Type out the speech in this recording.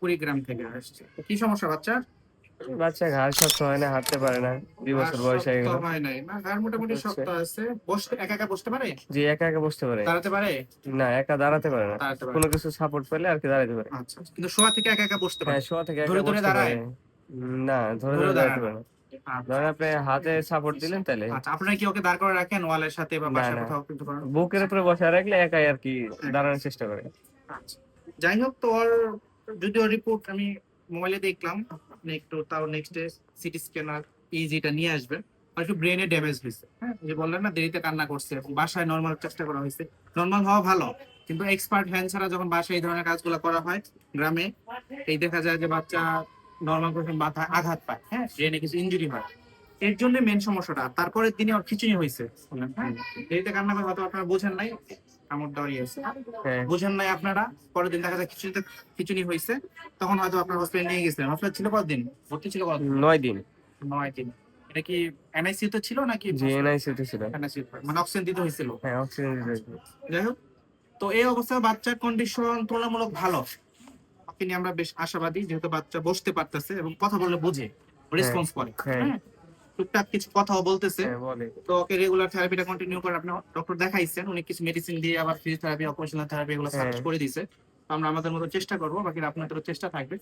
কুড়িগ্রাম থেকে আসছে। তো কি সমস্যা বাচ্চার? বাচ্চা ঘাড় শক্ত হয় না, হাঁটতে পারে না, 2 বছর বয়স হয়ে শক্ত গেল। হয় নাই না, ঘাড় মোটামুটি হচ্ছে শক্ত আছে। বসতে একা একা বসতে পারে? যে একা একা বসতে পারে, দাঁড়াতে পারে? না একা দাঁড়াতে পারে না, দাঁড়াতে পারে কোনো না। কিছু সাপোর্ট পেলে আর কি দাঁড়াতে পারে। আচ্ছা আচ্ছা। কিন্তু শোয়া থেকে একা একা বসতে পারে? হ্যাঁ, শোয়া থেকে একা ধরে ধরে বসতে দাঁড়ায়? পারে। না, ধরে ধরে ধরে দাঁড়ায় দাঁড়াতে না। পারে না। আচ্ছা ধরেন আপনি হাতে সাপোর্ট দিলেন তাহলে। আচ্ছা। আপনারা কি ওকে দাঁড় করে রাখেন ওয়ালের সাথে বা না বাসায় না, কোথাও কিন্তু করেন? বুকের আচ্ছা উপরে বসায় রাখলে একাই আর কি একা। দাঁড়ানোর চেষ্টা করে। আচ্ছা। যাই হোক, তো ওর যদিও রিপোর্ট আমি মোবাইলে দেখলাম, আপনি একটু তাও নেক্সট ডে সিটি স্ক্যানার ইজিটা নিয়ে আসবেন। আর একটু ব্রেনে ড্যামেজ হয়েছে, হ্যাঁ, যে বললেন না দেরিতে কান্না করছে, এবং বাসায় নর্মাল চেষ্টা করা হয়েছে। নর্মাল হওয়া ভালো, কিন্তু এক্সপার্ট হ্যান্ড ছাড়া যখন বাসায় এই ধরনের কাজগুলো করা হয় গ্রামে, এই দেখা যায় যে বাচ্চা নর্মাল করে মাথায় আঘাত পায়, হ্যাঁ, ব্রেনে কিছু ইনজুরি হয়। এর জন্য মেন সমস্যাটা। তারপরের দিনে ওর খিচুনি হয়েছে বললেন, হ্যাঁ, দেরিতে কান্না করে হয়তো আপনারা বোঝেন নাই, কামড় দেওয়ারই আছে, হ্যাঁ বুঝেন নাই আপনারা। পরের দিন দেখা যায় খিচুড়িতে খিচুড়ি হয়েছে, তখন হয়তো আপনার হসপিটালে নিয়ে গেছিলেন। হসপিটাল ছিল কতদিন, ভর্তি ছিল কতদিন? 9 দিন। 9 দিন। এটা কি এনআইসিইউ তে ছিল নাকি? জি, এনআইসিউতে ছিল। NICU মানে অক্সিজেন দিতে হয়েছিল? হ্যাঁ, অক্সিজেন দিতে আচ্ছা। হয়েছিল। যাই হোক, তো এই অবস্থায় বাচ্চার কন্ডিশন তুলনামূলক ভালো। ওকে নিয়ে আমরা বেশ আশাবাদী, যেহেতু বাচ্চা বসতে পারতেছে এবং কথা বললে বোঝে, হ্যাঁ রেসপন্স করে, হ্যাঁ হ্যাঁ, টুকটাক কিছু কথাও বলতেছে। হ্যাঁ, বলে। তো ওকে রেগুলার থেরাপিটা কন্টিনিউ করে, আপনি ডক্টর দেখাইছেন, উনি কিছু মেডিসিন দিয়ে আবার ফিজিওথেরাপি, অকুপেশনাল থেরাপি এগুলো হ্যাঁ সাজেস্ট করে দিয়েছে। তো আমরা আমাদের মতো চেষ্টা করবো, বাকি আপনাদেরও চেষ্টা থাকবে।